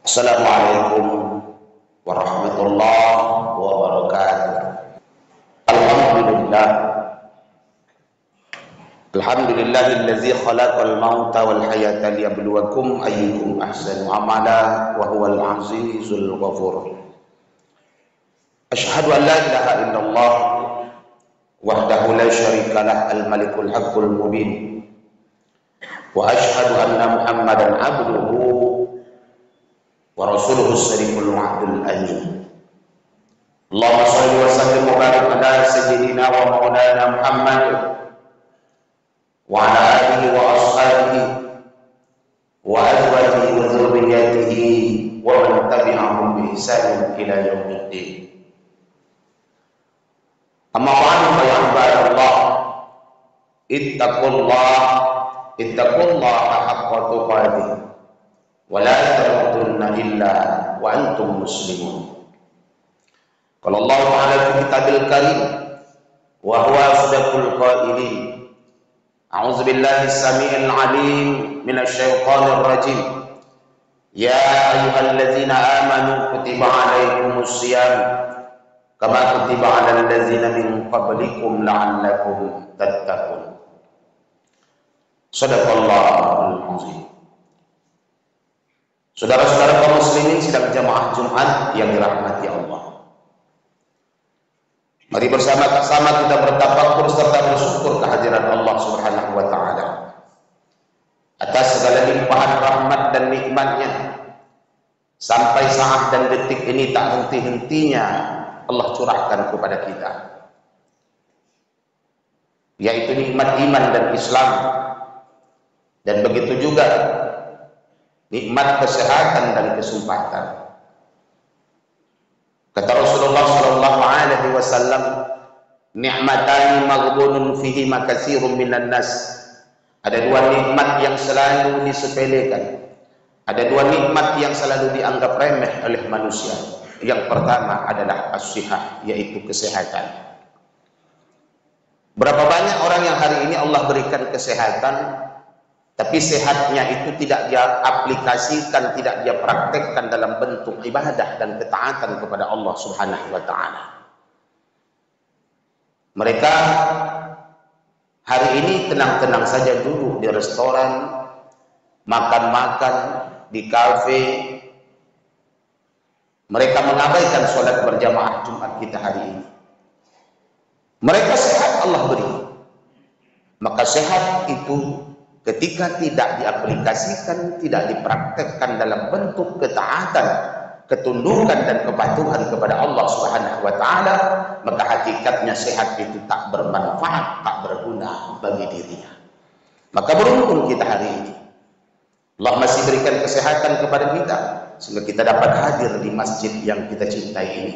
Assalamualaikum warahmatullahi wabarakatuh. Alhamdulillah. Alhamdulillahillazi khalaqal mauta wal hayata liyabluwakum ayyukum ahsanu amala wa huwal azizul ghafur. Asyhadu an la ilaha illallah wahdahu la syarikalah al-malikul haqqul mubin. Wa asyhadu anna Muhammadan abduhu wa rasuluhu shariful wa'dul amin. Allahumma shalli wa sallim wa barik ala sayyidina wa maulana Muhammad wa ala alihi wa ashabihi wa azwajihi wa dhurriyyatihi wa man tabi'ahum bi ihsan ila yaumiddin. Amma ba'du fa ya ibadallah, ittaqullaha haqqa tuqatih wa la tamutunna illa wa antum muslimun. Qala Allah Ta'ala fi kitabil karim wa huwa asdaqul qailin. A'udzu billahi as-sami'il 'alim minasy syaithanir rajim. Ya ayyuhalladzina amanu kutiba 'alaikumus shiyam kama kutiba 'alal ladzina min qablikum la'allakum tattaqun. Shadaqallahul 'azim. Saudara-saudara kaum muslimin sidang jamaah Jumat yang dirahmati Allah. Mari bersama-sama kita bertafakur serta bersyukur kehadiran Allah Subhanahu wa taala atas segala limpahan rahmat dan nikmatnya. Sampai saat dan detik ini tak henti-hentinya Allah curahkan kepada kita, yaitu nikmat iman dan Islam, dan begitu juga nikmat kesehatan dan kesempatan. Kata Rasulullah sallallahu alaihi wasallam, ni'matani maghdunun fihi makatsirun minan nas. Ada dua nikmat yang selalu disepelekan. Ada dua nikmat yang selalu dianggap remeh oleh manusia. Yang pertama adalah as-sihah, yaitu kesehatan. Berapa banyak orang yang hari ini Allah berikan kesehatan, tapi sehatnya itu tidak dia aplikasikan, tidak dia praktekkan dalam bentuk ibadah dan ketaatan kepada Allah Subhanahu wa taala. Mereka hari ini tenang-tenang saja duduk di restoran, makan-makan di kafe. Mereka mengabaikan sholat berjamaah Jumat kita hari ini. Mereka sehat Allah beri. Maka sehat itu ketika tidak diaplikasikan, tidak dipraktekkan dalam bentuk ketaatan, ketundukan dan kepatuhan kepada Allah Subhanahu wa taala, maka hakikatnya sehat itu tak bermanfaat, tak berguna bagi dirinya. Maka beruntung kita hari ini. Allah masih berikan kesehatan kepada kita sehingga kita dapat hadir di masjid yang kita cintai ini.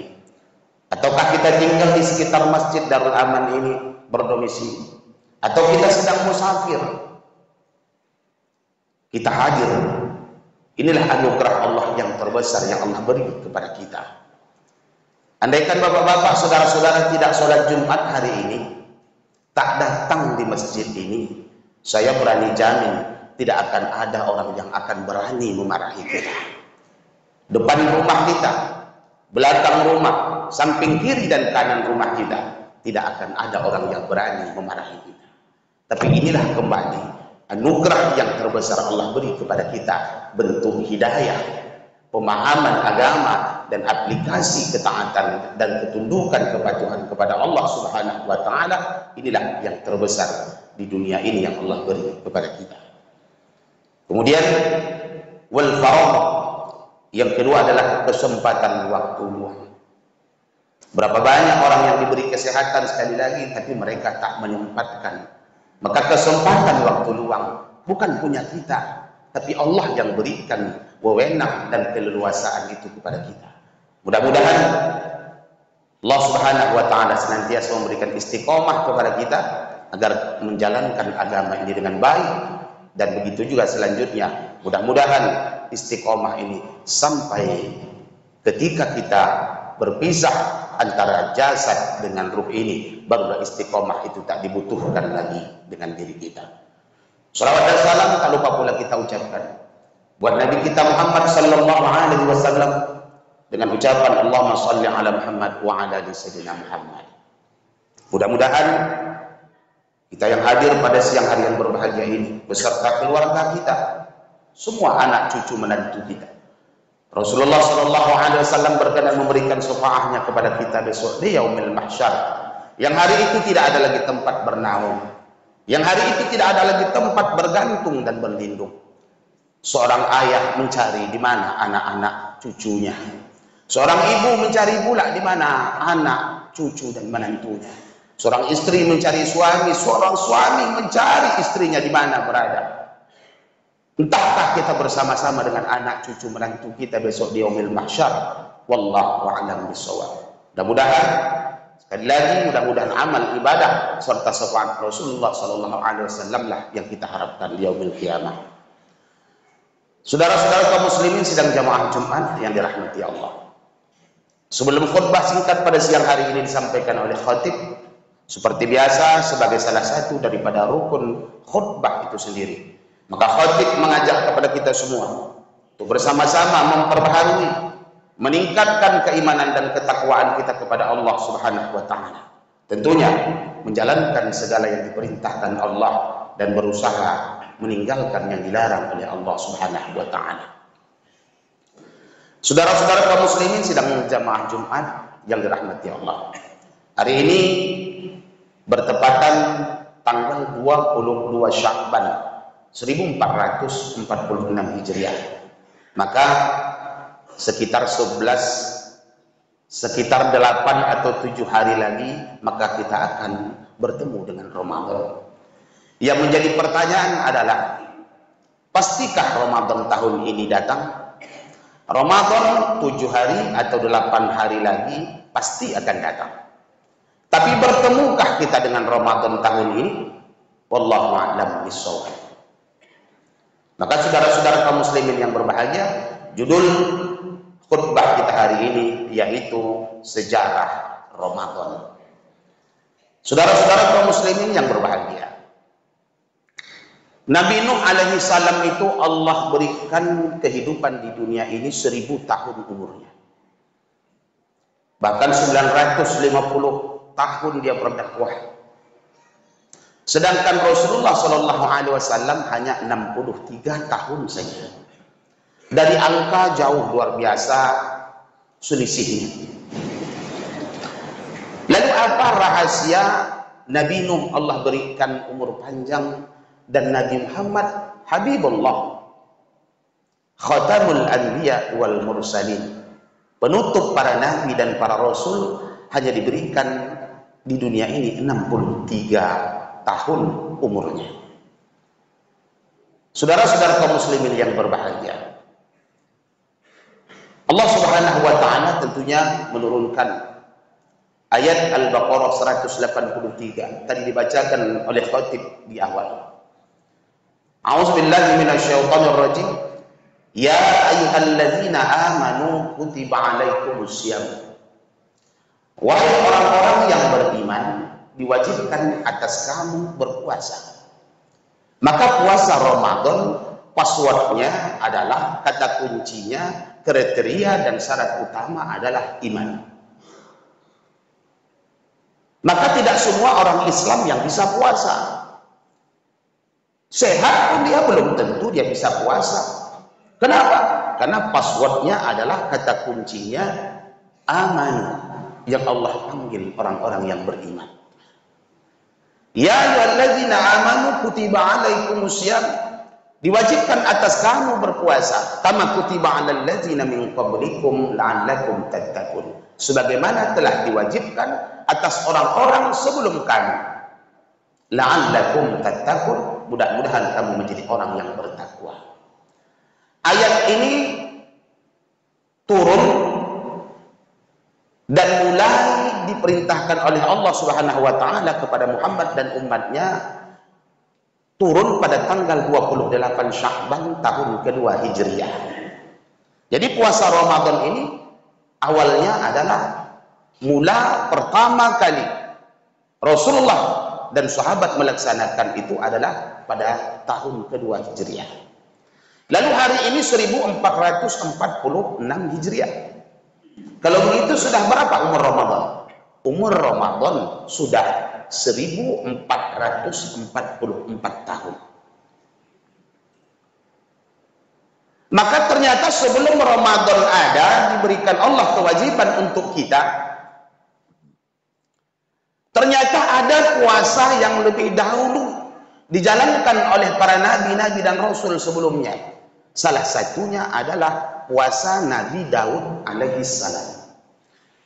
Ataukah kita tinggal di sekitar Masjid Darul Aman ini berdomisili, atau kita sedang musafir, kita hadir. Inilah anugerah Allah yang terbesar yang Allah beri kepada kita. Andaikan bapak-bapak, saudara-saudara tidak sholat Jumat hari ini, tak datang di masjid ini, saya berani jamin tidak akan ada orang yang akan berani memarahi kita. Depan rumah kita, belakang rumah, samping kiri dan kanan rumah kita, tidak akan ada orang yang berani memarahi kita. Tapi inilah kembali anugerah yang terbesar Allah beri kepada kita, bentuk hidayah, pemahaman agama, dan aplikasi ketaatan dan ketundukan kepatuhan kepada Allah Subhanahu wa taala. Inilah yang terbesar di dunia ini yang Allah beri kepada kita. Kemudian wal faragh, yang kedua adalah kesempatan waktu luang. Berapa banyak orang yang diberi kesehatan sekali lagi tapi mereka tak menyempatkan. Maka kesempatan waktu luang bukan punya kita, tapi Allah yang berikan wewenang dan keleluasaan itu kepada kita. Mudah-mudahan Allah Subhanahu wa taala senantiasa memberikan istiqomah kepada kita agar menjalankan agama ini dengan baik, dan begitu juga selanjutnya mudah-mudahan istiqomah ini sampai ketika kita berpisah antara jasad dengan ruh ini, barulah istiqomah itu tak dibutuhkan lagi dengan diri kita. Salawat dan salam tak lupa pula kita ucapkan buat Nabi kita Muhammad sallallahu alaihi dengan ucapan Allahumma salli ala Muhammad wa ala ali sayyidina Muhammad. Mudah-mudahan kita yang hadir pada siang hari yang berbahagia ini beserta keluarga kita, semua anak cucu menantu kita, Rasulullah Shallallahu Alaihi Wasallam berkenan memberikan syafaatnya kepada kita besok di yaumil mahsyar, yang hari itu tidak ada lagi tempat bernaung, yang hari itu tidak ada lagi tempat bergantung dan berlindung. Seorang ayah mencari di mana anak-anak cucunya, seorang ibu mencari pula di mana anak cucu dan menantunya, seorang istri mencari suami, seorang suami mencari istrinya di mana berada. Entahkah kita bersama-sama dengan anak cucu menantu kita besok di yaumil mahsyar. Wallahu a'lam bishawab. Mudah-mudahan sekali lagi, mudah-mudahan amal ibadah serta syafaat Rasulullah sallallahu alaihi wasallam lah yang kita harapkan di yaumil qiyamah. Saudara-saudara kaum muslimin sidang jamaah Jumat yang dirahmati Allah. Sebelum khutbah singkat pada siang hari ini disampaikan oleh khatib, seperti biasa sebagai salah satu daripada rukun khutbah itu sendiri, maka khatib mengajak kepada kita semua untuk bersama-sama memperbaharui, meningkatkan keimanan dan ketakwaan kita kepada Allah Subhanahu wa taala. Tentunya menjalankan segala yang diperintahkan Allah dan berusaha meninggalkan yang dilarang oleh Allah Subhanahu wa taala. Saudara-saudara kaum muslimin sidang jamaah Jumat yang dirahmati Allah. Hari ini bertepatan tanggal 22 Sya'ban 1446 Hijriah. Maka sekitar 8 atau 7 hari lagi maka kita akan bertemu dengan Ramadan. Yang menjadi pertanyaan adalah, pastikah Ramadan tahun ini datang? Ramadan 7 hari atau 8 hari lagi pasti akan datang. Tapi bertemukah kita dengan Ramadan tahun ini? Wallahu a'lam bishawab. Maka saudara-saudara kaum muslimin yang berbahagia, judul khutbah kita hari ini yaitu sejarah Ramadan. Saudara-saudara kaum muslimin yang berbahagia, Nabi Nuh alaihi salam itu Allah berikan kehidupan di dunia ini 1000 tahun umurnya. Bahkan 950 tahun dia berdakwah. Sedangkan Rasulullah Shallallahu Alaihi Wasallam hanya 63 tahun saja. Dari angka jauh luar biasa selisihnya. Lalu apa rahasia Nabi Nuh Allah berikan umur panjang dan Nabi Muhammad Habibullah, Khatamul Anbiya wal Mursalin, penutup para nabi dan para rasul, hanya diberikan di dunia ini 63 tahun umurnya. Saudara-saudara kaum muslimin yang berbahagia, Allah Subhanahu wa taala tentunya menurunkan ayat Al-Baqarah 183 tadi dibacakan oleh khatib di awal. A'udzubillahi minasyaitonir rajim. Ya ayyuhalladzina amanu kutiba alaikumusiyam. Wahai orang-orang yang beriman, diwajibkan atas kamu berpuasa. Maka puasa Ramadan passwordnya adalah, kata kuncinya, kriteria dan syarat utama adalah iman. Maka tidak semua orang Islam yang bisa puasa. Sehat pun dia belum tentu dia bisa puasa. Kenapa? Karena passwordnya adalah, kata kuncinya, aman, yang Allah panggil orang-orang yang beriman. Ya ayyuhalladzina amanu kutiba alaikumusiyam, diwajibkan atas kamu berpuasa, kama kutiba alal ladzina min qablikum la'allakum tattaqun, sebagaimana telah diwajibkan atas orang-orang sebelum kamu, la'allakum tattaqun, mudah-mudahan kamu menjadi orang yang bertakwa. Ayat ini turun dan mulai diperintahkan oleh Allah Subhanahu wa taala kepada Muhammad dan umatnya, turun pada tanggal 28 Sya'ban tahun kedua Hijriah. Jadi puasa Ramadan ini awalnya adalah mula pertama kali Rasulullah dan sahabat melaksanakan itu adalah pada tahun kedua Hijriah. Lalu hari ini 1446 Hijriah. Kalau begitu sudah berapa umur Ramadan? Umur Ramadan sudah 1444 tahun. Maka ternyata sebelum Ramadan ada, diberikan Allah kewajiban untuk kita. Ternyata ada puasa yang lebih dahulu dijalankan oleh para nabi-nabi dan rasul sebelumnya. Salah satunya adalah puasa Nabi Daud alaihi salam.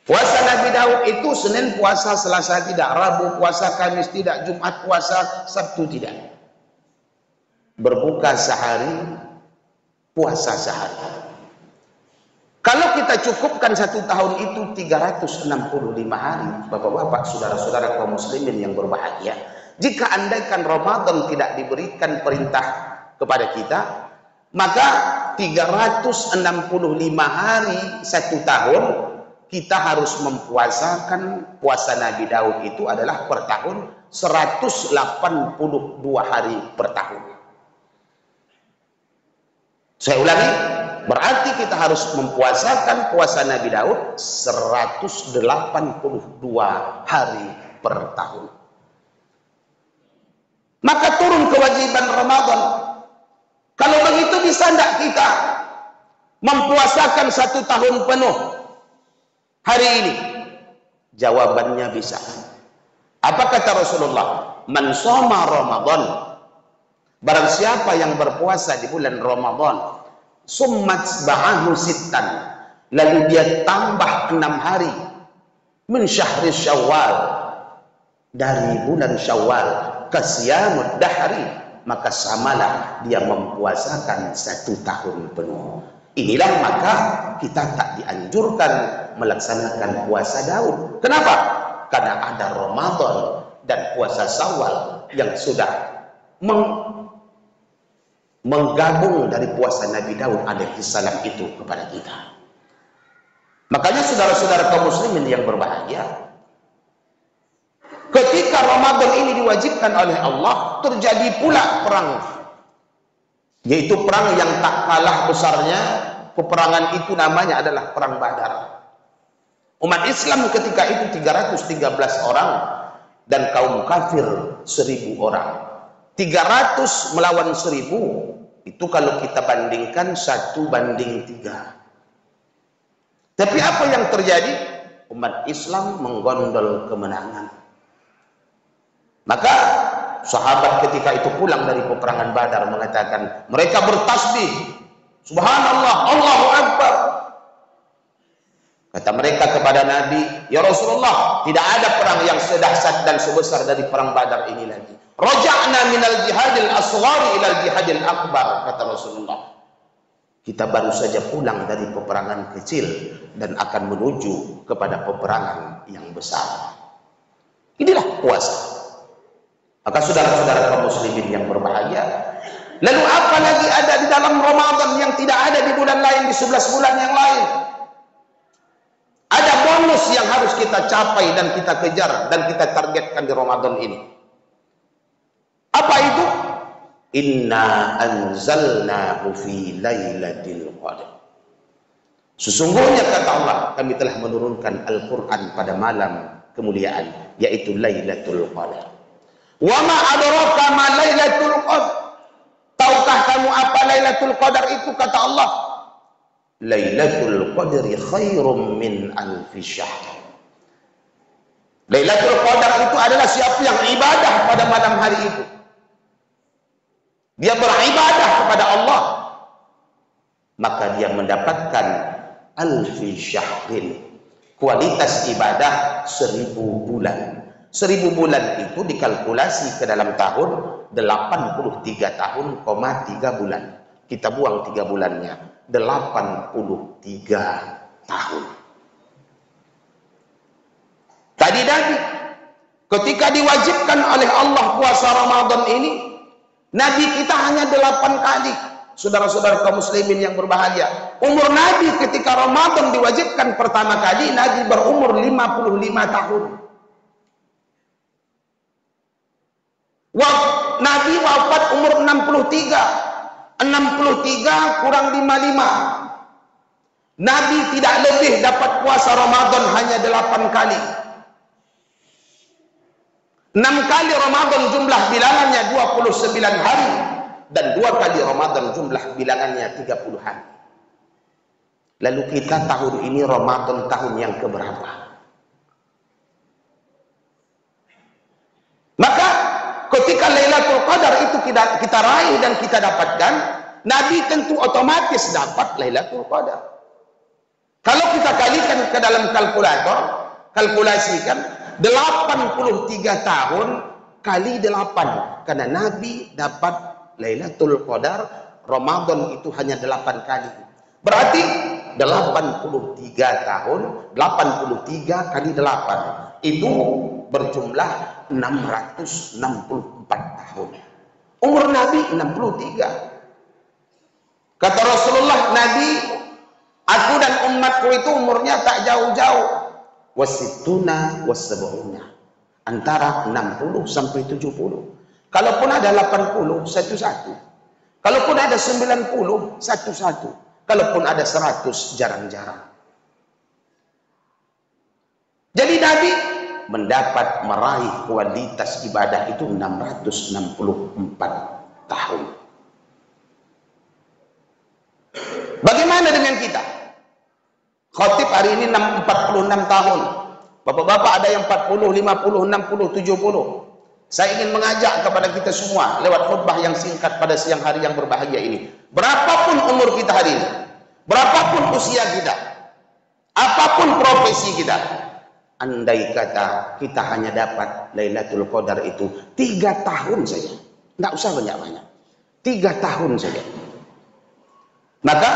Puasa Nabi Daud itu Senin puasa, Selasa tidak, Rabu puasa, Kamis tidak, Jumat puasa, Sabtu tidak. Berbuka sehari, puasa sehari. Kalau kita cukupkan 1 tahun itu 365 hari, bapak-bapak, saudara-saudara kaum muslimin yang berbahagia, jika andaikan Ramadan tidak diberikan perintah kepada kita, maka 365 hari 1 tahun kita harus mempuasakan. Puasa Nabi Daud itu adalah per tahun 182 hari per tahun. Saya ulangi, berarti kita harus mempuasakan puasa Nabi Daud 182 hari per tahun. Maka turun kewajiban Ramadan. Kalau begitu bisa tidak kita mempuasakan 1 tahun penuh hari ini? Jawabannya bisa. Apa kata Rasulullah? Man shoma Ramadan, barang siapa yang berpuasa di bulan Ramadan, summat ba'ahu sittan, lalu dia tambah 6 hari, min syahri Syawal, dari bulan Syawal, kasiyamud dahri, maka samalah dia mempuasakan 1 tahun penuh. Inilah maka kita tak dianjurkan melaksanakan puasa Daud. Kenapa? Karena ada Ramadan dan puasa Syawal yang sudah menggabung dari puasa Nabi Daud alaihi salam itu kepada kita. Makanya saudara-saudara kaum muslimin yang berbahagia, ketika Ramadan ini diwajibkan oleh Allah, terjadi pula perang, yaitu perang yang tak kalah besarnya. Peperangan itu namanya adalah perang Badar. Umat Islam ketika itu 313 orang dan kaum kafir 1000 orang. 300 melawan 1000, itu kalau kita bandingkan 1:3. Tapi apa yang terjadi? Umat Islam menggondol kemenangan. Maka sahabat ketika itu pulang dari peperangan Badar mengatakan, mereka bertasbih, subhanallah, Allahu Akbar. Kata mereka kepada Nabi, ya Rasulullah, tidak ada perang yang sedahsyat dan sebesar dari perang Badar ini lagi. Raja'na minal jihadil asghari ilal jihadil akbar, kata Rasulullah. Kita baru saja pulang dari peperangan kecil dan akan menuju kepada peperangan yang besar. Inilah puasa. Maka saudara-saudara kaum muslimin yang berbahagia, lalu apa lagi ada di dalam Ramadan yang tidak ada di bulan lain, di 11 bulan yang lain? Ada bonus yang harus kita capai dan kita kejar dan kita targetkan di Ramadan ini. Apa itu? Inna anzalnahu fi lailatul qadar. Sesungguhnya kata Allah, kami telah menurunkan Al-Quran pada malam kemuliaan, yaitu Lailatul Qadar. Wa ma adraka ma Lailatul Qadar. Tahukah kamu apa Lailatul Qadar itu? Kata Allah, Lailatul Qadri khairum min alfi syahr. Lailatul Qadar itu adalah siapa yang ibadah pada malam hari itu, dia beribadah kepada Allah, maka dia mendapatkan alfi syahrin, kualitas ibadah 1000 bulan. 1000 bulan itu dikalkulasi ke dalam tahun 83 tahun, 3 bulan. Kita buang 3 bulannya, 83 tahun. Tadi Nabi ketika diwajibkan oleh Allah puasa Ramadan ini, Nabi kita hanya 8 kali. Saudara-saudara kaum muslimin yang berbahagia, umur Nabi ketika Ramadan diwajibkan pertama kali, Nabi berumur 55 tahun. Nabi wafat umur 63. 63 kurang 55. Nabi tidak lebih dapat puasa Ramadan hanya 8 kali. 6 kali Ramadan jumlah bilangannya 29 hari. Dan 2 kali Ramadan jumlah bilangannya 30 hari. Lalu kita tahun ini Ramadan tahun yang keberapa? Maka ketika Lailatul Qadar itu kita raih dan kita dapatkan, Nabi tentu otomatis dapat Lailatul Qadar. Kalau kita kalikan ke dalam kalkulator, kalkulasikan 83 tahun kali 8. Karena Nabi dapat Lailatul Qadar, Ramadan itu hanya 8 kali. Berarti 83 tahun, 83 kali 8. Itu berjumlah 664 tahun. Umur Nabi 63. Kata Rasulullah, Nabi, aku dan umatku itu umurnya tak jauh-jauh. Wasittuna wasab'una. Antara 60 sampai 70. Kalaupun ada 80, satu-satu. Kalaupun ada 90, satu-satu. Kalaupun ada 100, jarang-jarang. Jadi Nabi mendapat meraih kualitas ibadah itu 664 tahun. Bagaimana dengan kita? Khatib hari ini 46 tahun. Bapak-bapak ada yang 40, 50, 60, 70. Saya ingin mengajak kepada kita semua lewat khutbah yang singkat pada siang hari yang berbahagia ini. Berapapun umur kita hari ini, berapapun usia kita, apapun profesi kita, andai kata kita hanya dapat Lailatul Qadar itu 3 tahun saja, tidak usah banyak-banyak, 3 tahun saja, maka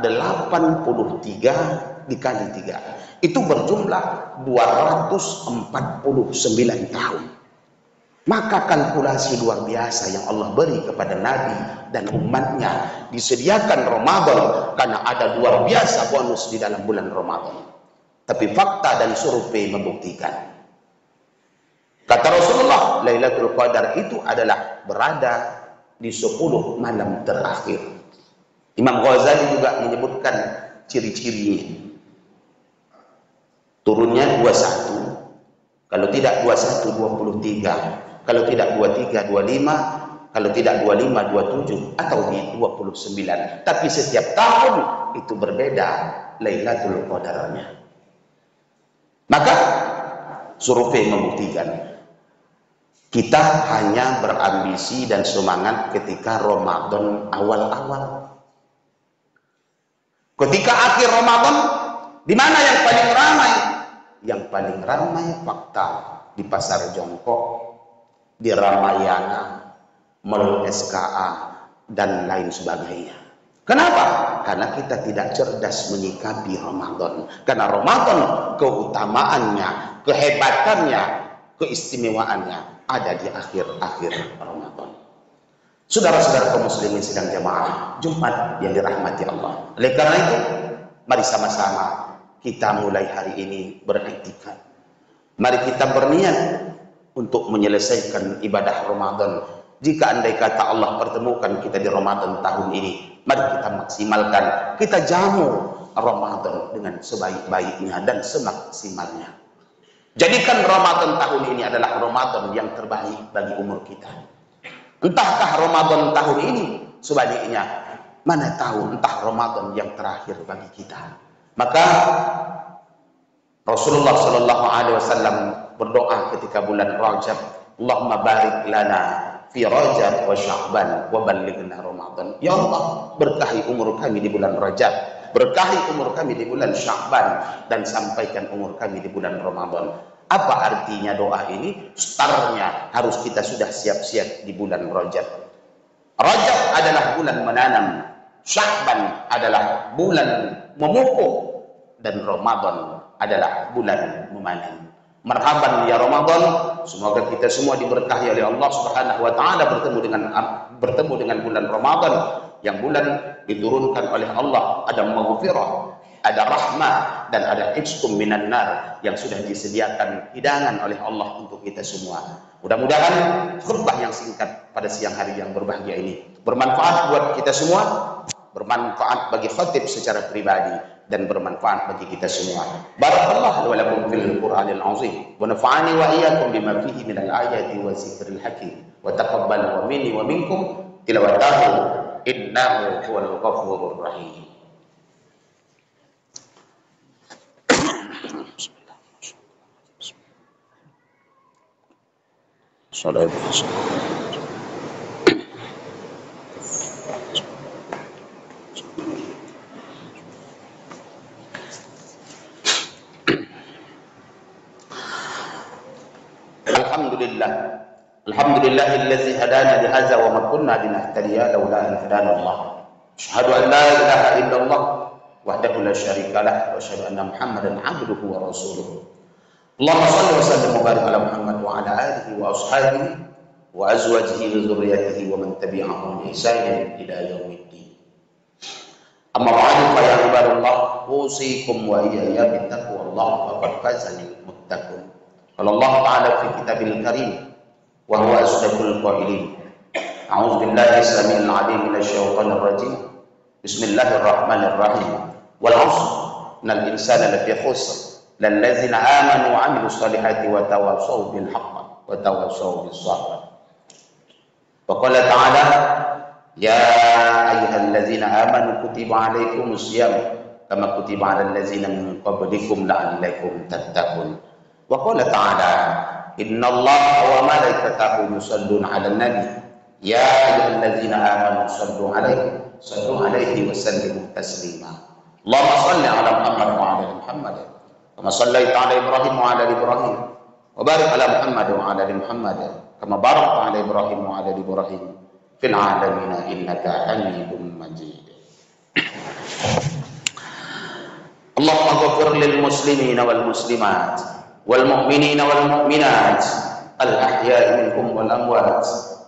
83 dikali 3 itu berjumlah 249 tahun. Maka kalkulasi luar biasa yang Allah beri kepada Nabi dan umatnya, disediakan Ramadan karena ada luar biasa bonus di dalam bulan Ramadan. Tapi fakta dan survei membuktikan, kata Rasulullah, Lailatul Qadar itu adalah berada di 10 malam terakhir. Imam Ghazali juga menyebutkan ciri-cirinya. Turunnya 21, kalau tidak 21 23, kalau tidak 23 25, kalau tidak 25 27, atau di 29. Tapi setiap tahun itu berbeda Lailatul Qadarnya. Maka survei membuktikan kita hanya berambisi dan semangat ketika Ramadan awal-awal. Ketika akhir Ramadan, di mana yang paling ramai? Yang paling ramai fakta di Pasar Jongkok, di Ramayana, Mall SKA, dan lain sebagainya. Kenapa? Karena kita tidak cerdas menyikapi Ramadan. Karena Ramadan keutamaannya, kehebatannya, keistimewaannya ada di akhir-akhir Ramadan. Saudara-saudara kaum muslimin sidang jamaah Jumat yang dirahmati Allah. Oleh karena itu, mari sama-sama kita mulai hari ini beriktikaf. Mari kita berniat untuk menyelesaikan ibadah Ramadan. Jika andai kata Allah pertemukan kita di Ramadan tahun ini, mari kita maksimalkan, kita jamu Ramadan dengan sebaik-baiknya dan semaksimalnya. Jadikan Ramadan tahun ini adalah Ramadan yang terbaik bagi umur kita. Entahkah Ramadan tahun ini sebaliknya, mana tahu entah Ramadan yang terakhir bagi kita. Maka Rasulullah Shallallahu Alaihi Wasallam berdoa ketika bulan Rajab, Allahumma barik lana fi Rajab wa Sya'ban wa ballighna Ramadan. Ya Allah, berkahi umur kami di bulan Rajab, berkahi umur kami di bulan Sya'ban, dan sampaikan umur kami di bulan Ramadan. Apa artinya doa ini? Startnya harus kita sudah siap-siap di bulan Rajab. Rajab adalah bulan menanam, Sya'ban adalah bulan memupuk, dan Ramadan adalah bulan memanen. Marhaban ya Ramadan, semoga kita semua diberkahi oleh Allah Subhanahu wa taala bertemu dengan bulan Ramadan, yang bulan diturunkan oleh Allah ada maghfirah, ada rahmah, dan ada itsqum minan nar yang sudah disediakan hidangan oleh Allah untuk kita semua. Mudah-mudahan khutbah yang singkat pada siang hari yang berbahagia ini bermanfaat buat kita semua, bermanfaat bagi khatib secara pribadi, dan bermanfaat bagi kita semua. Barakallahu wa lakum fil Qur'anil azim wa nafa'ani wa iyyakum bima fihi minal ayati wa zikril hakim wa taqabbal minni wa minkum tilawatahu innahu huwal ghafurur rahim. Alhamdulillahillazi hadana lihaza wa ma kunna linahtadiya laula an hadana Allah. Asyhadu an la ilaha illallah wahdahu la syarika lah wa asyhadu anna Muhammadan abduhu wa rasuluhu. Allahumma shalli wa sallim wa barik ala Muhammad wa ala alihi wa ashabihi wa azwajihi wa dzurriyyatihi wa man tabi'ahum bi ihsanin ila yaumiddin. Amma ba'du fa ya ibadallah usikum wa iyaya bittaqwallah faqad fazal muttaqun. Qala Allah ta'ala fi kitabil karim wa huwa asdaqul qailin. A'udzu billahi as-sami'il 'alim minasy syaithanir rajim. Bismillahirrahmanirrahim. Wal 'ashr innal insana lafi khusr lallazina amanu wa 'amilus solihati wa tawassaw bil haqq wa tawassaw bis sabr. Wa qala ta'ala ya ayyuhallazina amanu kutiba 'alaikumus syiyam kama kutiba 'alal ladzina min qablikum la'allakum tattaqun. Wa qala ta'ala innallaha wa malaikatahu yusalluna 'alan nabi ya ayyuhallazina amanu sallu 'alaihi wa sallimu taslima. Allahumma shalli 'ala Muhammad wa 'ala ali Muhammad kama shallaita 'ala Ibrahim wa 'ala ali Ibrahim wa barik 'ala Muhammad wa 'ala ali Muhammad kama barakta 'ala Ibrahim wa 'ala ali Ibrahim fil 'alamin innaka Hamidum Majid. Allahumma ighfir lil muslimina wal muslimat wal mu'minina wal mu'minat al ahya'i minhum wal amwat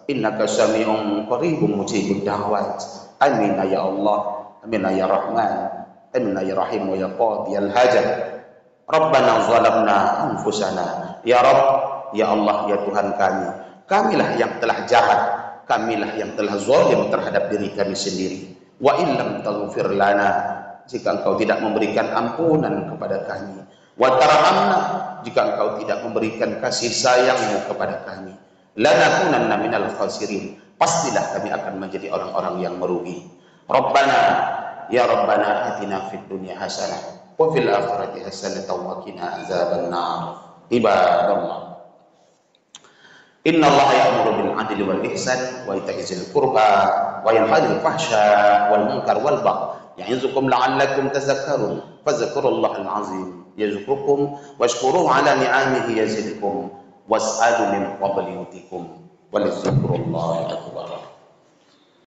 innaka sami'un qaribun mujibud da'wat. Amin ya Allah, amin ya Rahman, amin ya Rahim wa ya qadiyal hajat. Rabbana zalamna anfusana. Ya Rabb, ya Allah, ya Tuhan kami, kamilah yang telah jahat, kamilah yang telah zalim terhadap diri kami sendiri. Wa illam taghfir lana, jika Engkau tidak memberikan ampunan kepada kami. Wa tarhamna, jika Engkau tidak memberikan kasih sayang-Mu kepada kami. Lanakunanna minal khasirin, pastilah kami akan menjadi orang-orang yang merugi. Rabbana, ya Rabbana atina fid dunya hasanah wa fil akhirati hasanatan wa qina azabannar. Ibadallah, innallaha ya'muru bil 'adli wal ihsan wa ita'i dzil qurba wa yanha 'anil fahsya wal munkar wal baghi ya'izukum la'allakum tadhakkarun. Fadhkurullahal 'azim yazkurkum washkuruhu 'ala ni'amihi yazidkum was'alu min fadli yutikum wa lidzikrullahi akbar.